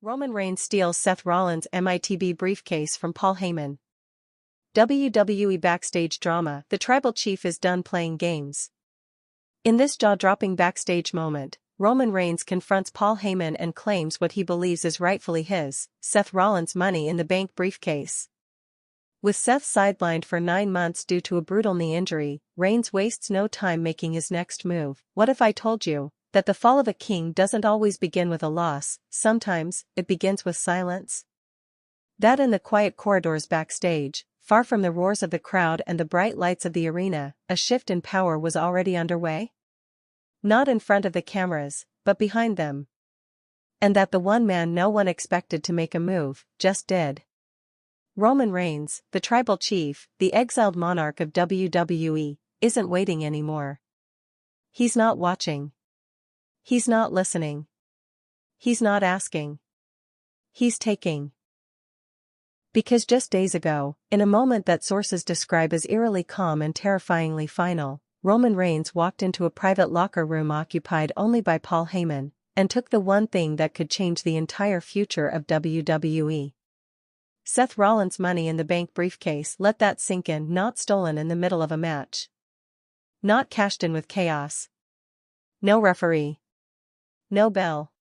Roman Reigns steals Seth Rollins MITB briefcase from Paul Heyman. WWE Backstage drama: the tribal chief is done playing games. In this jaw-dropping backstage moment, Roman Reigns confronts Paul Heyman and claims what he believes is rightfully his, Seth Rollins' Money in the Bank briefcase. With Seth sidelined for 9 months due to a brutal knee injury, Reigns wastes no time making his next move. What if I told you that the fall of a king doesn't always begin with a loss, sometimes it begins with silence? That in the quiet corridors backstage, far from the roars of the crowd and the bright lights of the arena, a shift in power was already underway? Not in front of the cameras, but behind them. And that the one man no one expected to make a move, just did. Roman Reigns, the tribal chief, the exiled monarch of WWE, isn't waiting anymore. He's not watching. He's not listening. He's not asking. He's taking. Because just days ago, in a moment that sources describe as eerily calm and terrifyingly final, Roman Reigns walked into a private locker room occupied only by Paul Heyman, and took the one thing that could change the entire future of WWE. Seth Rollins' Money in the Bank briefcase. Let that sink in. Not stolen in the middle of a match. Not cashed in with chaos. No referee. No bell.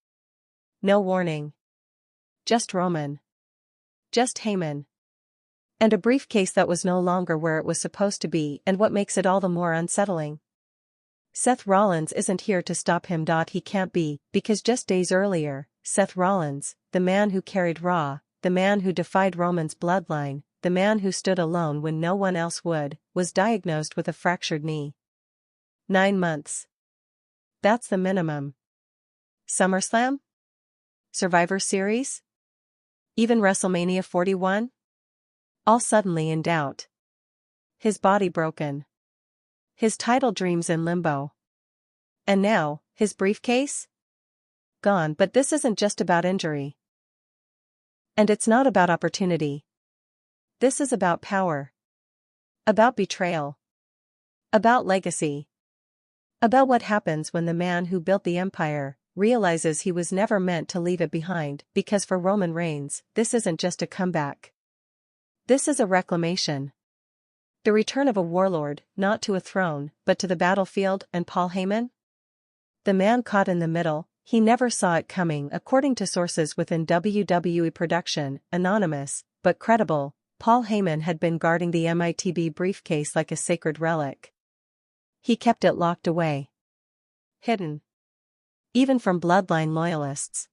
No warning. Just Roman. Just Heyman. And a briefcase that was no longer where it was supposed to be, and what makes it all the more unsettling. Seth Rollins isn't here to stop him. He can't be, because just days earlier, Seth Rollins, the man who carried Raw, the man who defied Roman's bloodline, the man who stood alone when no one else would, was diagnosed with a fractured knee. 9 months. That's the minimum. SummerSlam? Survivor Series? Even WrestleMania 41? All suddenly in doubt. His body broken. His title dreams in limbo. And now, his briefcase? Gone. But this isn't just about injury. And it's not about opportunity. This is about power. About betrayal. About legacy. About what happens when the man who built the empire realizes he was never meant to leave it behind, because for Roman Reigns, this isn't just a comeback. This is a reclamation. The return of a warlord, not to a throne, but to the battlefield. And Paul Heyman? The man caught in the middle, he never saw it coming. According to sources within WWE production, anonymous, but credible, Paul Heyman had been guarding the MITB briefcase like a sacred relic. He kept it locked away. Hidden. Even from bloodline loyalists.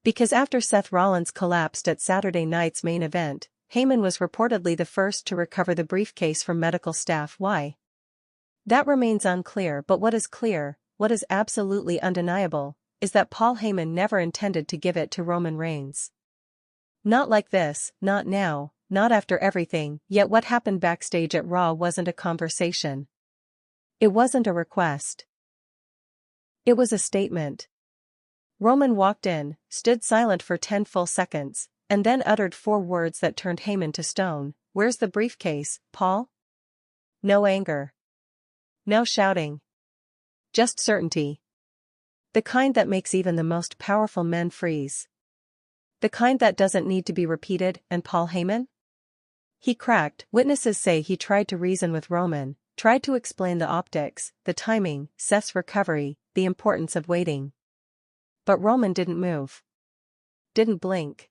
Because after Seth Rollins collapsed at Saturday night's main event, Heyman was reportedly the first to recover the briefcase from medical staff. Why? That remains unclear, but what is clear, what is absolutely undeniable, is that Paul Heyman never intended to give it to Roman Reigns. Not like this, not now, not after everything. Yet what happened backstage at Raw wasn't a conversation. It wasn't a request. It was a statement. Roman walked in, stood silent for 10 full seconds, and then uttered 4 words that turned Heyman to stone. Where's the briefcase, Paul? No anger. No shouting. Just certainty. The kind that makes even the most powerful men freeze. The kind that doesn't need to be repeated. And Paul Heyman? He cracked. Witnesses say he tried to reason with Roman, tried to explain the optics, the timing, Seth's recovery, the importance of waiting. But Roman didn't move. Didn't blink.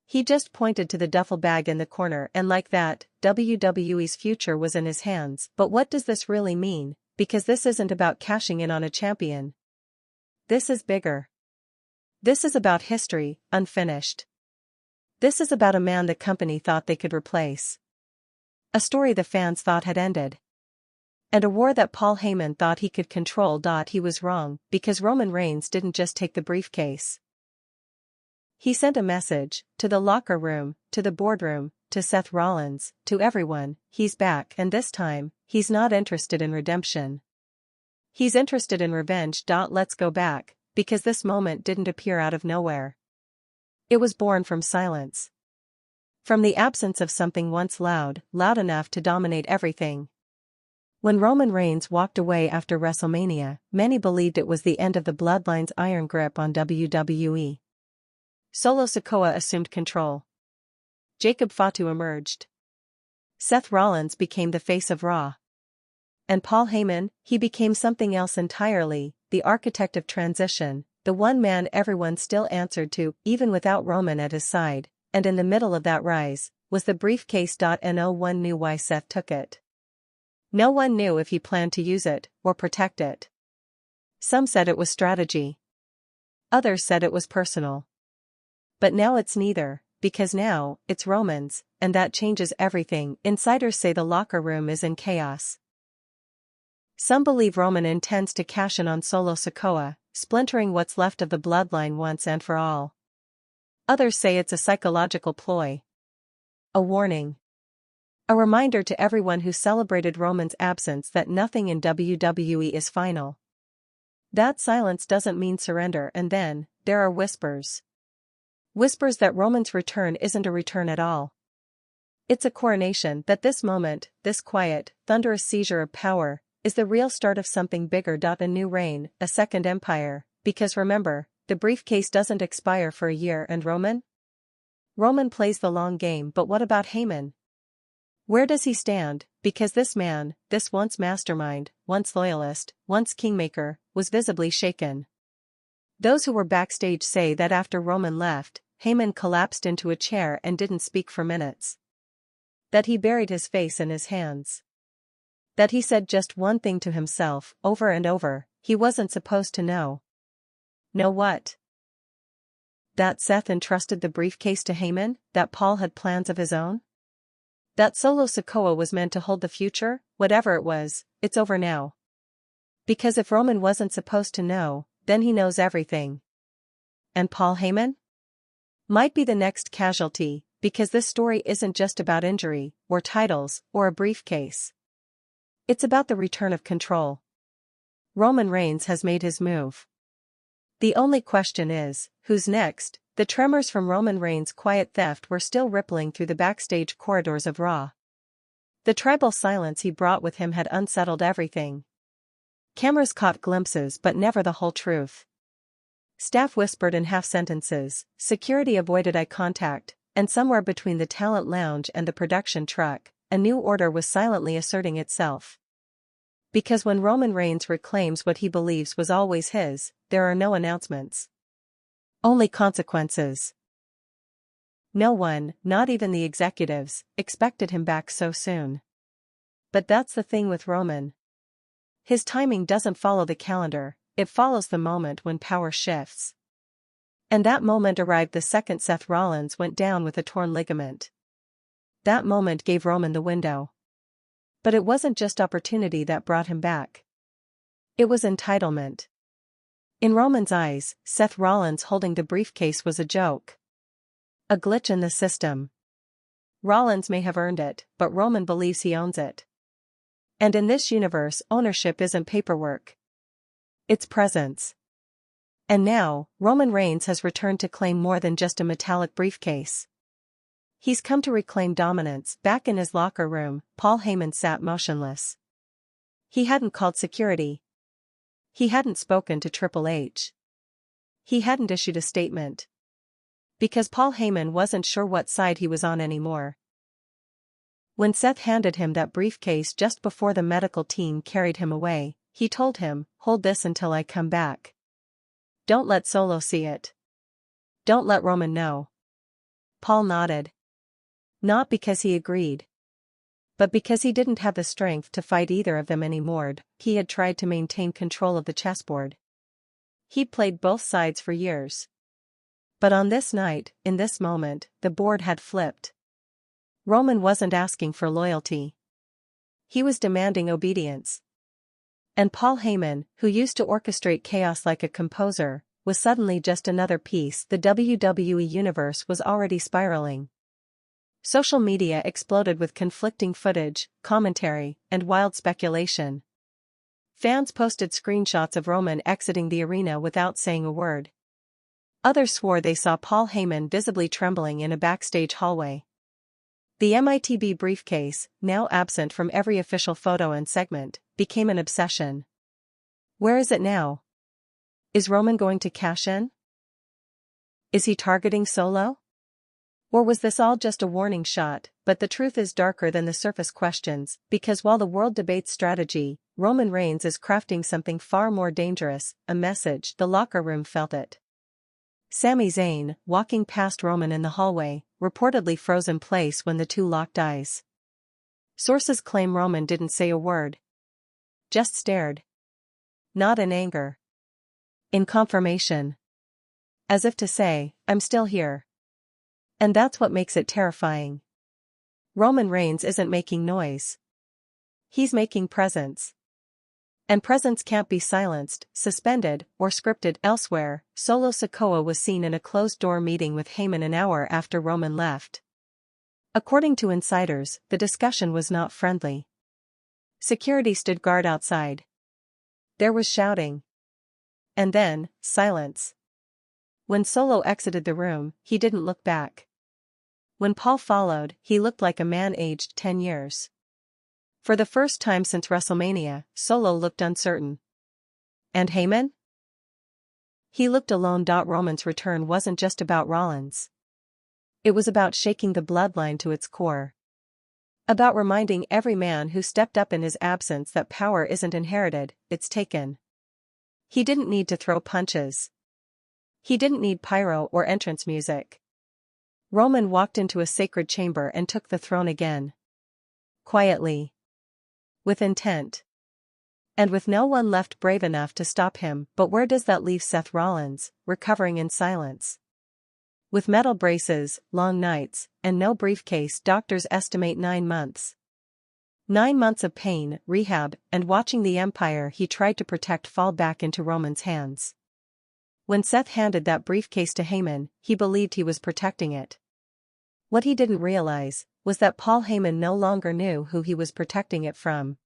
He just pointed to the duffel bag in the corner, and like that, WWE's future was in his hands. But what does this really mean? Because this isn't about cashing in on a champion. This is bigger. This is about history, unfinished. This is about a man the company thought they could replace. A story the fans thought had ended. And a war that Paul Heyman thought he could control. He was wrong, because Roman Reigns didn't just take the briefcase. He sent a message, to the locker room, to the boardroom, to Seth Rollins, to everyone. He's back, and this time, he's not interested in redemption. He's interested in revenge. Let's go back, because this moment didn't appear out of nowhere. It was born from silence. From the absence of something once loud enough to dominate everything. When Roman Reigns walked away after WrestleMania, many believed it was the end of the Bloodline's iron grip on WWE. Solo Sikoa assumed control. Jacob Fatu emerged. Seth Rollins became the face of Raw. And Paul Heyman, he became something else entirely, the architect of transition, the one man everyone still answered to, even without Roman at his side, and in the middle of that rise, was the briefcase. No one knew why Seth took it. No one knew if he planned to use it, or protect it. Some said it was strategy. Others said it was personal. But now it's neither, because now, it's Roman's, and that changes everything. Insiders say the locker room is in chaos. Some believe Roman intends to cash in on Solo Sikoa, splintering what's left of the bloodline once and for all. Others say it's a psychological ploy. A warning. A reminder to everyone who celebrated Roman's absence that nothing in WWE is final. That silence doesn't mean surrender, and then, there are whispers. Whispers that Roman's return isn't a return at all. It's a coronation, that this moment, this quiet, thunderous seizure of power, is the real start of something bigger. A new reign, a second empire, because remember, the briefcase doesn't expire for a year. And Roman? Roman plays the long game, but what about Heyman? Where does he stand? Because this man, this once mastermind, once loyalist, once kingmaker, was visibly shaken. Those who were backstage say that after Roman left, Heyman collapsed into a chair and didn't speak for minutes. That he buried his face in his hands. That he said just one thing to himself, over and over: he wasn't supposed to know. Know what? That Seth entrusted the briefcase to Heyman, that Paul had plans of his own? That Solo Sikoa was meant to hold the future? Whatever it was, it's over now. Because if Roman wasn't supposed to know, then he knows everything. And Paul Heyman? Might be the next casualty, because this story isn't just about injury, or titles, or a briefcase. It's about the return of control. Roman Reigns has made his move. The only question is, who's next? The tremors from Roman Reigns' quiet theft were still rippling through the backstage corridors of Raw. The tribal silence he brought with him had unsettled everything. Cameras caught glimpses but never the whole truth. Staff whispered in half-sentences, security avoided eye contact, and somewhere between the talent lounge and the production truck, a new order was silently asserting itself. Because when Roman Reigns reclaims what he believes was always his, there are no announcements. Only consequences. No one, not even the executives, expected him back so soon. But that's the thing with Roman. His timing doesn't follow the calendar, it follows the moment when power shifts. And that moment arrived the second Seth Rollins went down with a torn ligament. That moment gave Roman the window. But it wasn't just opportunity that brought him back. It was entitlement. In Roman's eyes, Seth Rollins holding the briefcase was a joke. A glitch in the system. Rollins may have earned it, but Roman believes he owns it. And in this universe, ownership isn't paperwork. It's presence. And now, Roman Reigns has returned to claim more than just a metallic briefcase. He's come to reclaim dominance. Back in his locker room, Paul Heyman sat motionless. He hadn't called security. He hadn't spoken to Triple H. He hadn't issued a statement. Because Paul Heyman wasn't sure what side he was on anymore. When Seth handed him that briefcase just before the medical team carried him away, he told him, "Hold this until I come back. Don't let Solo see it. Don't let Roman know." Paul nodded. Not because he agreed. But because he didn't have the strength to fight either of them anymore. He had tried to maintain control of the chessboard. He'd played both sides for years. But on this night, in this moment, the board had flipped. Roman wasn't asking for loyalty. He was demanding obedience. And Paul Heyman, who used to orchestrate chaos like a composer, was suddenly just another piece. The WWE universe was already spiraling. Social media exploded with conflicting footage, commentary, and wild speculation. Fans posted screenshots of Roman exiting the arena without saying a word. Others swore they saw Paul Heyman visibly trembling in a backstage hallway. The MITB briefcase, now absent from every official photo and segment, became an obsession. Where is it now? Is Roman going to cash in? Is he targeting Solo? Or was this all just a warning shot? But the truth is darker than the surface questions, because while the world debates strategy, Roman Reigns is crafting something far more dangerous, a message. The locker room felt it. Sami Zayn, walking past Roman in the hallway, reportedly froze in place when the two locked eyes. Sources claim Roman didn't say a word. Just stared. Not in anger. In confirmation. As if to say, I'm still here. And that's what makes it terrifying. Roman Reigns isn't making noise. He's making presence. And presence can't be silenced, suspended, or scripted. Elsewhere, Solo Sikoa was seen in a closed-door meeting with Heyman an hour after Roman left. According to insiders, the discussion was not friendly. Security stood guard outside. There was shouting. And then, silence. When Solo exited the room, he didn't look back. When Paul followed, he looked like a man aged 10 years. For the first time since WrestleMania, Solo looked uncertain. And Heyman? He looked alone. Roman's return wasn't just about Rollins. It was about shaking the bloodline to its core. About reminding every man who stepped up in his absence that power isn't inherited, it's taken. He didn't need to throw punches. He didn't need pyro or entrance music. Roman walked into a sacred chamber and took the throne again. Quietly. With intent. And with no one left brave enough to stop him. But where does that leave Seth Rollins, recovering in silence? With metal braces, long nights, and no briefcase. Doctors estimate 9 months. 9 months of pain, rehab, and watching the empire he tried to protect fall back into Roman's hands. When Seth handed that briefcase to Heyman, he believed he was protecting it. What he didn't realize was that Paul Heyman no longer knew who he was protecting it from.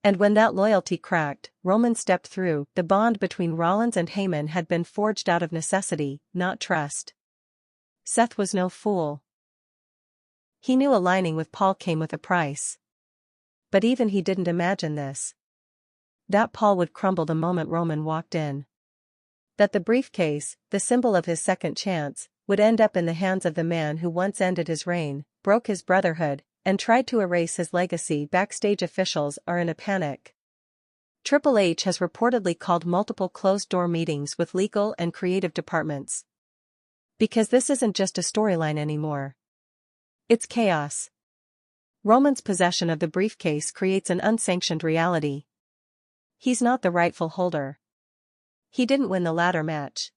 And when that loyalty cracked, Roman stepped through. The bond between Rollins and Heyman had been forged out of necessity, not trust. Seth was no fool. He knew aligning with Paul came with a price. But even he didn't imagine this. That Paul would crumble the moment Roman walked in. That the briefcase, the symbol of his second chance, would end up in the hands of the man who once ended his reign, broke his brotherhood, and tried to erase his legacy. Backstage officials are in a panic. Triple H has reportedly called multiple closed-door meetings with legal and creative departments. Because this isn't just a storyline anymore. It's chaos. Roman's possession of the briefcase creates an unsanctioned reality. He's not the rightful holder. He didn't win the ladder match.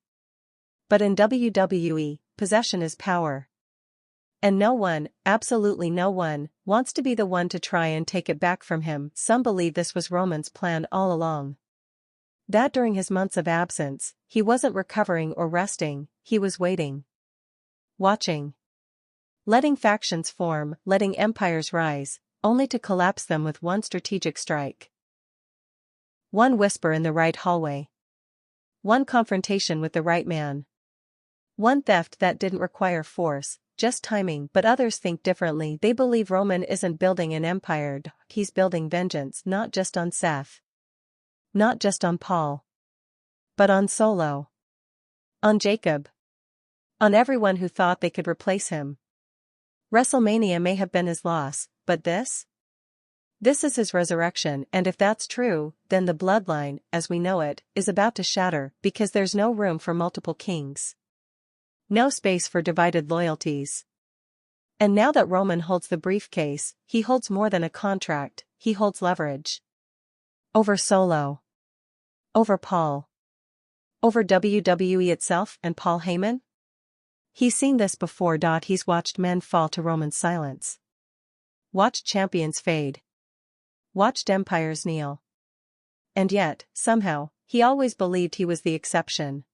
But in WWE, possession is power. And no one, absolutely no one, wants to be the one to try and take it back from him. Some believe this was Roman's plan all along. That during his months of absence, he wasn't recovering or resting, he was waiting. Watching. Letting factions form, letting empires rise, only to collapse them with one strategic strike. One whisper in the right hallway. One confrontation with the right man. One theft that didn't require force, just timing. But others think differently. They believe Roman isn't building an empire, he's building vengeance, not just on Seth. Not just on Paul. But on Solo. On Jacob. On everyone who thought they could replace him. WrestleMania may have been his loss, but this? This is his resurrection, and if that's true, then the bloodline, as we know it, is about to shatter, because there's no room for multiple kings. No space for divided loyalties. And now that Roman holds the briefcase, he holds more than a contract, he holds leverage. Over Solo. Over Paul. Over WWE itself and Paul Heyman? He's seen this before. He's watched men fall to Roman's silence. Watched champions fade. Watched empires kneel. And yet, somehow, he always believed he was the exception.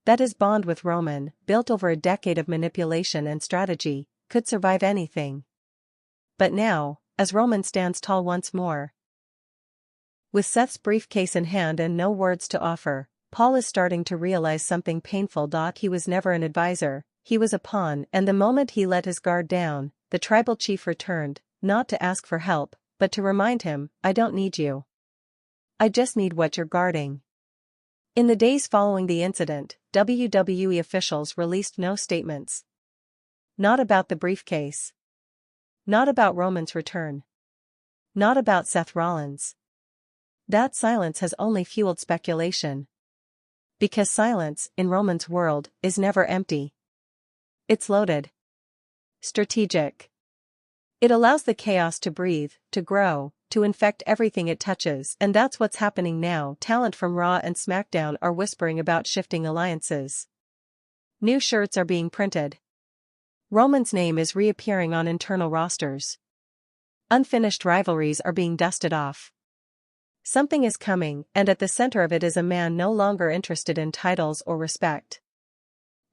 That his bond with Roman, built over a decade of manipulation and strategy, could survive anything. But now, as Roman stands tall once more, with Seth's briefcase in hand and no words to offer, Paul is starting to realize something painful. He was never an advisor, he was a pawn, and the moment he let his guard down, the tribal chief returned, not to ask for help, but to remind him, I don't need you. I just need what you're guarding. In the days following the incident, WWE officials released no statements. Not about the briefcase. Not about Roman's return. Not about Seth Rollins. That silence has only fueled speculation. Because silence, in Roman's world, is never empty. It's loaded. Strategic. It allows the chaos to breathe, to grow, to infect everything it touches, and that's what's happening now. Talent from Raw and SmackDown are whispering about shifting alliances. New shirts are being printed. Roman's name is reappearing on internal rosters. Unfinished rivalries are being dusted off. Something is coming, and at the center of it is a man no longer interested in titles or respect.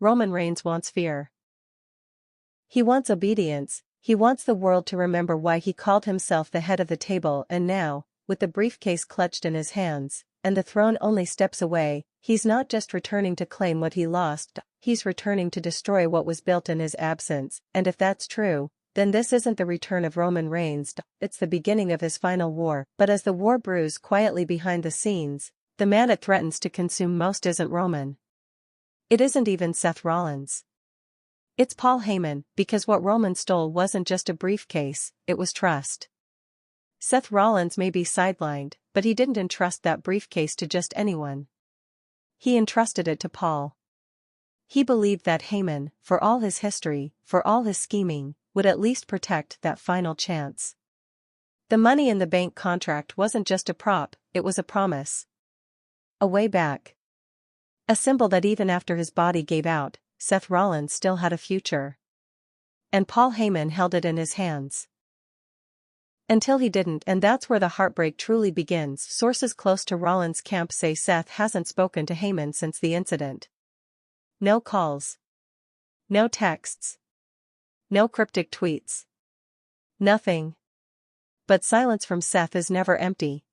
Roman Reigns wants fear. He wants obedience. He wants the world to remember why he called himself the head of the table, and now, with the briefcase clutched in his hands, and the throne only steps away, he's not just returning to claim what he lost, he's returning to destroy what was built in his absence, and if that's true, then this isn't the return of Roman Reigns, it's the beginning of his final war. But as the war brews quietly behind the scenes, the man it threatens to consume most isn't Roman. It isn't even Seth Rollins. It's Paul Heyman, because what Roman stole wasn't just a briefcase, it was trust. Seth Rollins may be sidelined, but he didn't entrust that briefcase to just anyone. He entrusted it to Paul. He believed that Heyman, for all his history, for all his scheming, would at least protect that final chance. The Money in the Bank contract wasn't just a prop, it was a promise. A way back. A symbol that even after his body gave out, Seth Rollins still had a future. And Paul Heyman held it in his hands. Until he didn't, and that's where the heartbreak truly begins. Sources close to Rollins' camp say Seth hasn't spoken to Heyman since the incident. No calls. No texts. No cryptic tweets. Nothing. But silence from Seth is never empty.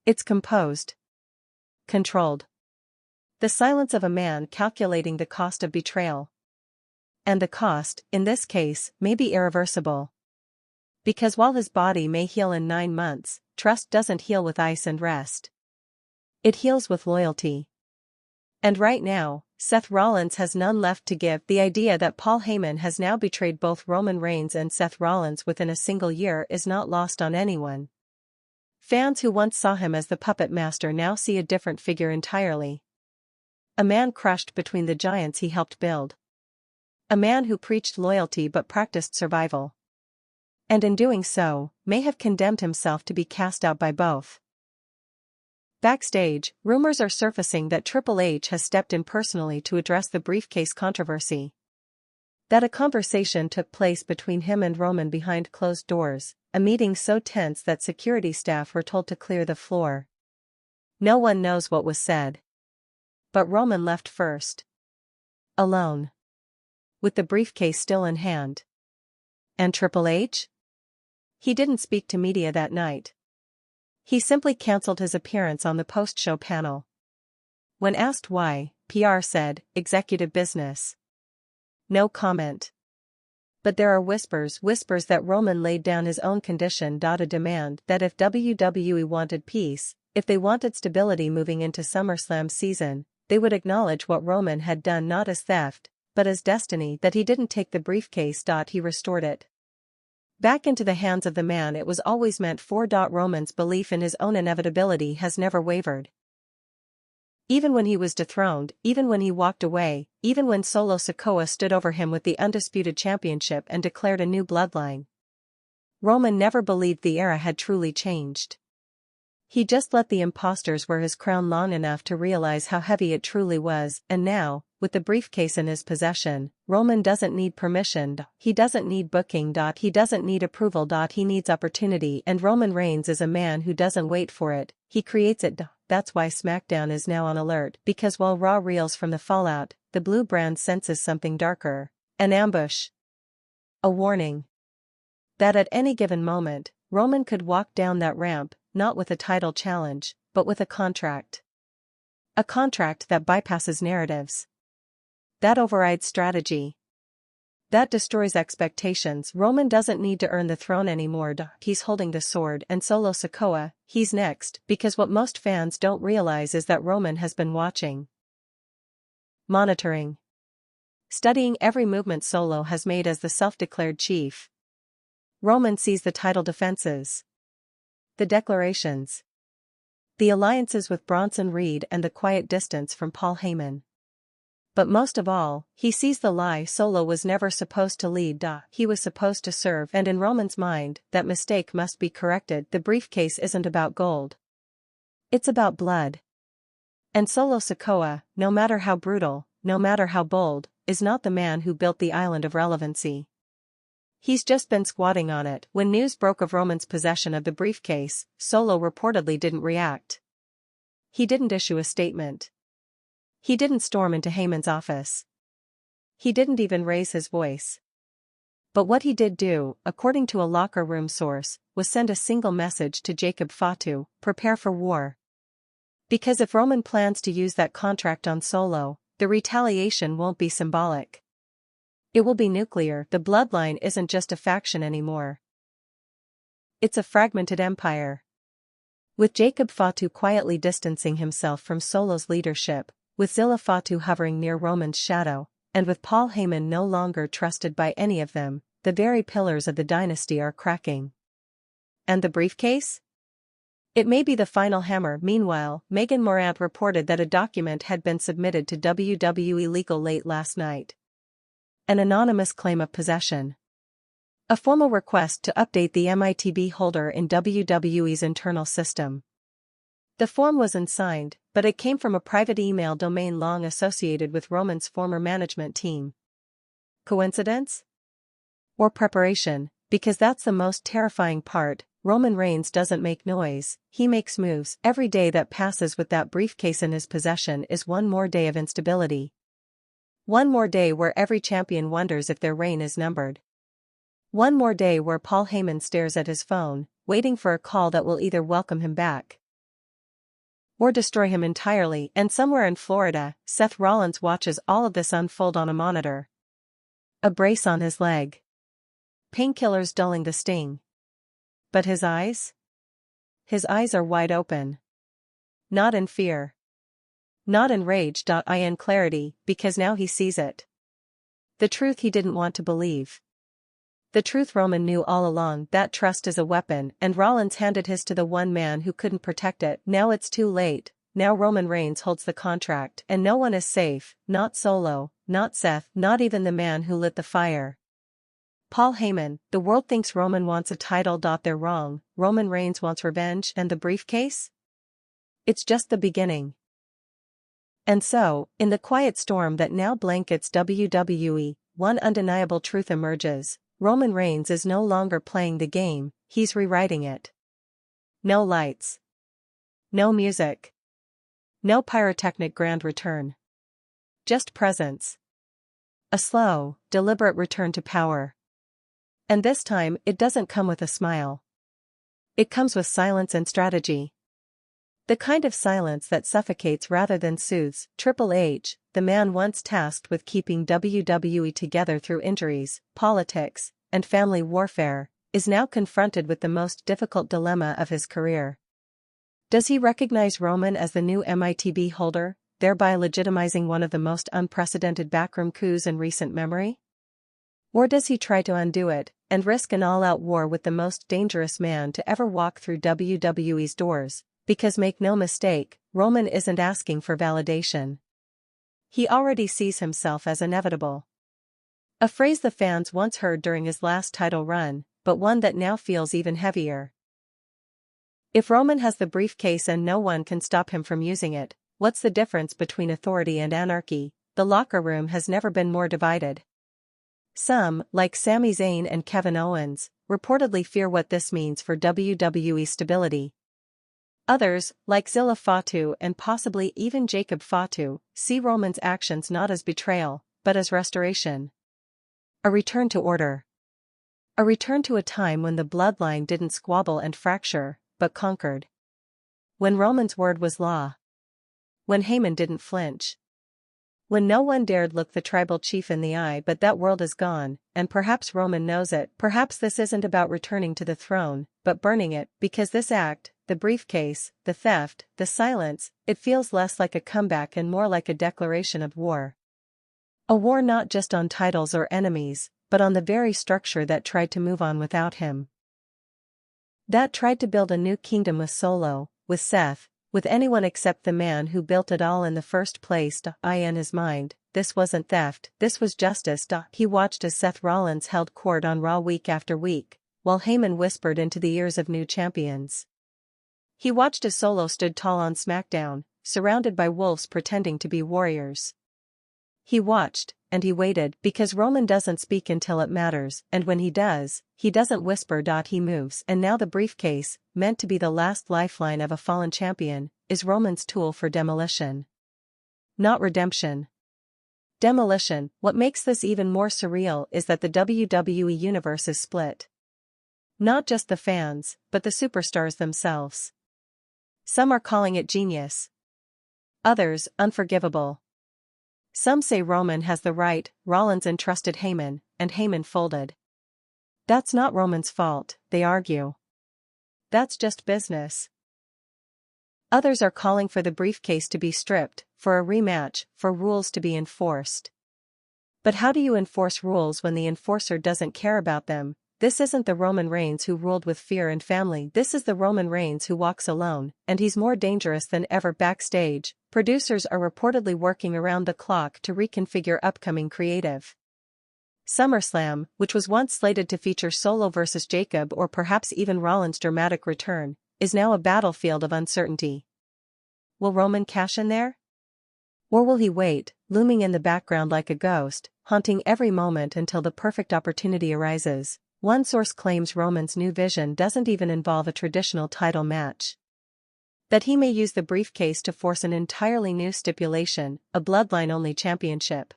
It's composed. Controlled. The silence of a man calculating the cost of betrayal. And the cost, in this case, may be irreversible. Because while his body may heal in 9 months, trust doesn't heal with ice and rest. It heals with loyalty. And right now, Seth Rollins has none left to give. The idea that Paul Heyman has now betrayed both Roman Reigns and Seth Rollins within a single year is not lost on anyone. Fans who once saw him as the puppet master now see a different figure entirely. A man crushed between the giants he helped build. A man who preached loyalty but practiced survival. And in doing so, may have condemned himself to be cast out by both. Backstage, rumors are surfacing that Triple H has stepped in personally to address the briefcase controversy. That a conversation took place between him and Roman behind closed doors, a meeting so tense that security staff were told to clear the floor. No one knows what was said. But Roman left first. Alone. With the briefcase still in hand. And Triple H? He didn't speak to media that night. He simply cancelled his appearance on the post-show panel. When asked why, PR said, executive business. No comment. But there are whispers that Roman laid down his own condition. A demand that if WWE wanted peace, if they wanted stability moving into SummerSlam season, they would acknowledge what Roman had done not as theft, but as destiny, that he didn't take the briefcase. He restored it back into the hands of the man it was always meant for. Roman's belief in his own inevitability has never wavered. Even when he was dethroned, even when he walked away, even when Solo Sikoa stood over him with the undisputed championship and declared a new bloodline. Roman never believed the era had truly changed. He just let the imposters wear his crown long enough to realize how heavy it truly was, and now, with the briefcase in his possession, Roman doesn't need permission, he doesn't need booking, he doesn't need approval, he needs opportunity, and Roman Reigns is a man who doesn't wait for it, he creates it. That's why SmackDown is now on alert, because while Raw reels from the fallout, the blue brand senses something darker. An ambush. A warning. That at any given moment, Roman could walk down that ramp, not with a title challenge, but with a contract. A contract that bypasses narratives. That overrides strategy. That destroys expectations. Roman doesn't need to earn the throne anymore. He's holding the sword, and Solo Sikoa, he's next, because what most fans don't realize is that Roman has been watching, monitoring, studying every movement Solo has made as the self-declared chief. Roman sees the title defenses, the declarations, the alliances with Bronson Reed, and the quiet distance from Paul Heyman. But most of all, he sees the lie: Solo was never supposed to lead. He was supposed to serve, and in Roman's mind, that mistake must be corrected. The briefcase isn't about gold. It's about blood. And Solo Sikoa, no matter how brutal, no matter how bold, is not the man who built the island of relevancy. He's just been squatting on it. When news broke of Roman's possession of the briefcase, Solo reportedly didn't react. He didn't issue a statement. He didn't storm into Heyman's office. He didn't even raise his voice. But what he did do, according to a locker room source, was send a single message to Jacob Fatu: prepare for war. Because if Roman plans to use that contract on Solo, the retaliation won't be symbolic. It will be nuclear. The bloodline isn't just a faction anymore. It's a fragmented empire. With Jacob Fatu quietly distancing himself from Solo's leadership, with Zilla Fatu hovering near Roman's shadow, and with Paul Heyman no longer trusted by any of them, the very pillars of the dynasty are cracking. And the briefcase? It may be the final hammer. Meanwhile, Megan Morant reported that a document had been submitted to WWE Legal late last night. An anonymous claim of possession. A formal request to update the MITB holder in WWE's internal system. The form was unsigned, but it came from a private email domain long associated with Roman's former management team. Coincidence? Or preparation? Because that's the most terrifying part. Roman Reigns doesn't make noise, he makes moves. Every day that passes with that briefcase in his possession is one more day of instability. One more day where every champion wonders if their reign is numbered. One more day where Paul Heyman stares at his phone, waiting for a call that will either welcome him back or destroy him entirely. And somewhere in Florida, Seth Rollins watches all of this unfold on a monitor. A brace on his leg. Painkillers dulling the sting. But his eyes? His eyes are wide open. Not in fear. Not in rage. In clarity, because now he sees it. The truth he didn't want to believe. The truth Roman knew all along: that trust is a weapon, and Rollins handed his to the one man who couldn't protect it. Now it's too late. Now Roman Reigns holds the contract, and no one is safe, not Solo, not Seth, not even the man who lit the fire. Paul Heyman: the world thinks Roman wants a title. They're wrong. Roman Reigns wants revenge, and the briefcase? It's just the beginning. And so, in the quiet storm that now blankets WWE, one undeniable truth emerges: Roman Reigns is no longer playing the game, he's rewriting it. No lights. No music. No pyrotechnic grand return. Just presence. A slow, deliberate return to power. And this time, it doesn't come with a smile. It comes with silence and strategy. The kind of silence that suffocates rather than soothes. Triple H, the man once tasked with keeping WWE together through injuries, politics, and family warfare, is now confronted with the most difficult dilemma of his career. Does he recognize Roman as the new MITB holder, thereby legitimizing one of the most unprecedented backroom coups in recent memory? Or does he try to undo it, and risk an all-out war with the most dangerous man to ever walk through WWE's doors? Because make no mistake, Roman isn't asking for validation. He already sees himself as inevitable. A phrase the fans once heard during his last title run, but one that now feels even heavier. If Roman has the briefcase and no one can stop him from using it, what's the difference between authority and anarchy? The locker room has never been more divided. Some, like Sami Zayn and Kevin Owens, reportedly fear what this means for WWE stability. Others, like Zilla Fatu and possibly even Jacob Fatu, see Roman's actions not as betrayal, but as restoration. A return to order. A return to a time when the bloodline didn't squabble and fracture, but conquered. When Roman's word was law. When Heyman didn't flinch. When no one dared look the tribal chief in the eye, but that world is gone, and perhaps Roman knows it. Perhaps this isn't about returning to the throne, but burning it, because this act, the briefcase, the theft, the silence, it feels less like a comeback and more like a declaration of war. A war not just on titles or enemies, but on the very structure that tried to move on without him. That tried to build a new kingdom with Solo, with Seth, with anyone except the man who built it all in the first place. In his mind, this wasn't theft, this was justice. He watched as Seth Rollins held court on Raw week after week, while Heyman whispered into the ears of new champions. He watched as Solo stood tall on SmackDown, surrounded by wolves pretending to be warriors. He watched, and he waited, because Roman doesn't speak until it matters, and when he does, he doesn't whisper. He moves, and now the briefcase, meant to be the last lifeline of a fallen champion, is Roman's tool for demolition. Not redemption. Demolition. What makes this even more surreal is that the WWE universe is split. Not just the fans, but the superstars themselves. Some are calling it genius. Others, unforgivable. Some say Roman has the right, Rollins entrusted Heyman, and Heyman folded. That's not Roman's fault, they argue. That's just business. Others are calling for the briefcase to be stripped, for a rematch, for rules to be enforced. But how do you enforce rules when the enforcer doesn't care about them? This isn't the Roman Reigns who ruled with fear and family. This is the Roman Reigns who walks alone, and he's more dangerous than ever. Backstage, producers are reportedly working around the clock to reconfigure upcoming creative. SummerSlam, which was once slated to feature Solo versus Jacob or perhaps even Rollins' dramatic return, is now a battlefield of uncertainty. Will Roman cash in there? Or will he wait, looming in the background like a ghost, haunting every moment until the perfect opportunity arises? One source claims Roman's new vision doesn't even involve a traditional title match. That he may use the briefcase to force an entirely new stipulation, a bloodline-only championship.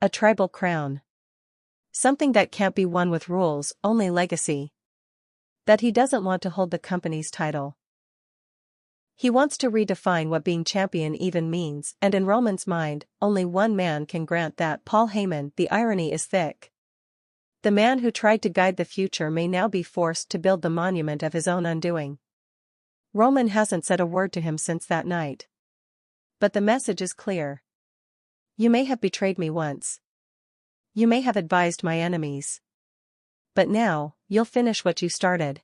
A tribal crown. Something that can't be won with rules, only legacy. That he doesn't want to hold the company's title. He wants to redefine what being champion even means, and in Roman's mind, only one man can grant that: Paul Heyman. The irony is thick. The man who tried to guide the future may now be forced to build the monument of his own undoing. Roman hasn't said a word to him since that night. But the message is clear. You may have betrayed me once. You may have advised my enemies. But now, you'll finish what you started.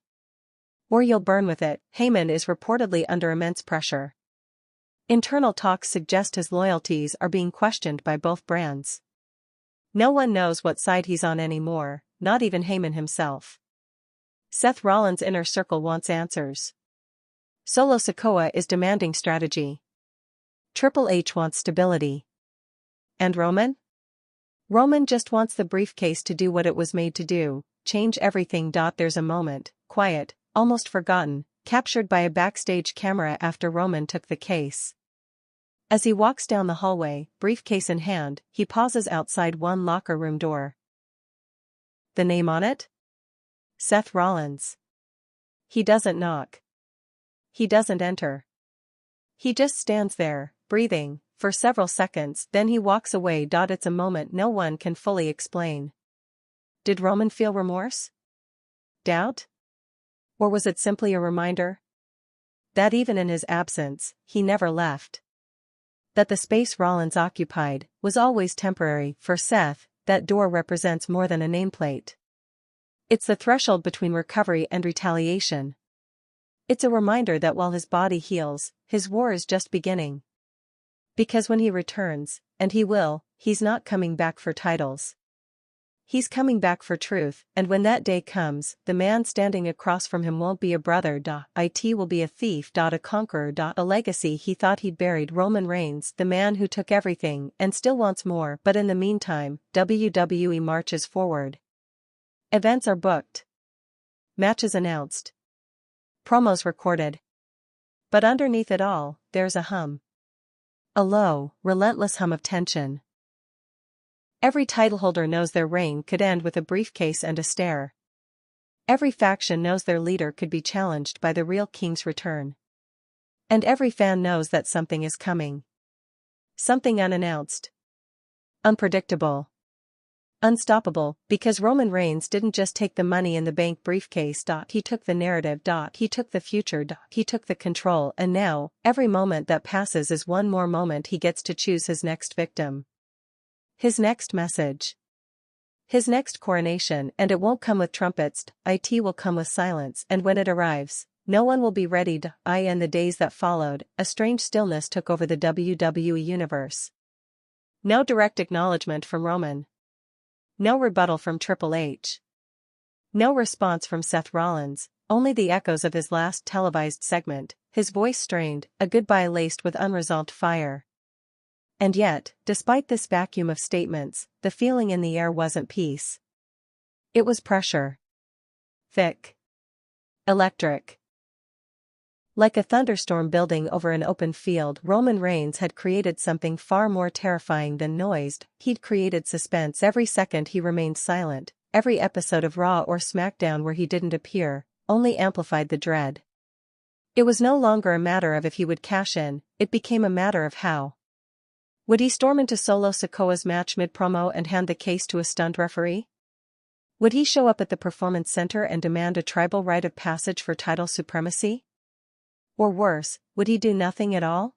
Or you'll burn with it. Heyman is reportedly under immense pressure. Internal talks suggest his loyalties are being questioned by both brands. No one knows what side he's on anymore, not even Heyman himself. Seth Rollins' inner circle wants answers. Solo Sikoa is demanding strategy. Triple H wants stability. And Roman? Roman just wants the briefcase to do what it was made to do, change everything. There's a moment, quiet, almost forgotten, captured by a backstage camera after Roman took the case. As he walks down the hallway, briefcase in hand, he pauses outside one locker room door. The name on it? Seth Rollins. He doesn't knock. He doesn't enter. He just stands there, breathing, for several seconds, then he walks away. It's a moment no one can fully explain. Did Roman feel remorse? Doubt? Or was it simply a reminder? That even in his absence, he never left. That the space Rollins occupied was always temporary. For Seth, that door represents more than a nameplate. It's the threshold between recovery and retaliation. It's a reminder that while his body heals, his war is just beginning. Because when he returns, and he will, he's not coming back for titles. He's coming back for truth, and when that day comes, the man standing across from him won't be a brother. It will be a thief. A conqueror. A legacy he thought he'd buried. Roman Reigns, the man who took everything and still wants more. But in the meantime, WWE marches forward. Events are booked. Matches announced. Promos recorded. But underneath it all, there's a hum. A low, relentless hum of tension. Every titleholder knows their reign could end with a briefcase and a stare. Every faction knows their leader could be challenged by the real king's return. And every fan knows that something is coming. Something unannounced. Unpredictable. Unstoppable, because Roman Reigns didn't just take the Money in the Bank briefcase. He took the narrative. He took the future. He took the control, and now, every moment that passes is one more moment he gets to choose his next victim. His next message. His next coronation, and it won't come with trumpets, it will come with silence, and when it arrives, no one will be ready. In the days that followed, a strange stillness took over the WWE universe. No direct acknowledgement from Roman. No rebuttal from Triple H. No response from Seth Rollins, only the echoes of his last televised segment, his voice strained, a goodbye laced with unresolved fire. And yet, despite this vacuum of statements, the feeling in the air wasn't peace. It was pressure. Thick. Electric. Like a thunderstorm building over an open field, Roman Reigns had created something far more terrifying than noise. He'd created suspense. Every second he remained silent, every episode of Raw or SmackDown where he didn't appear, only amplified the dread. It was no longer a matter of if he would cash in, it became a matter of how. Would he storm into Solo Sikoa's match mid-promo and hand the case to a stunned referee? Would he show up at the Performance Center and demand a tribal rite of passage for title supremacy? Or worse, would he do nothing at all?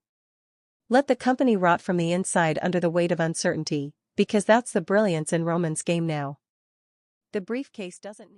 Let the company rot from the inside under the weight of uncertainty, because that's the brilliance in Roman's game now. The briefcase doesn't need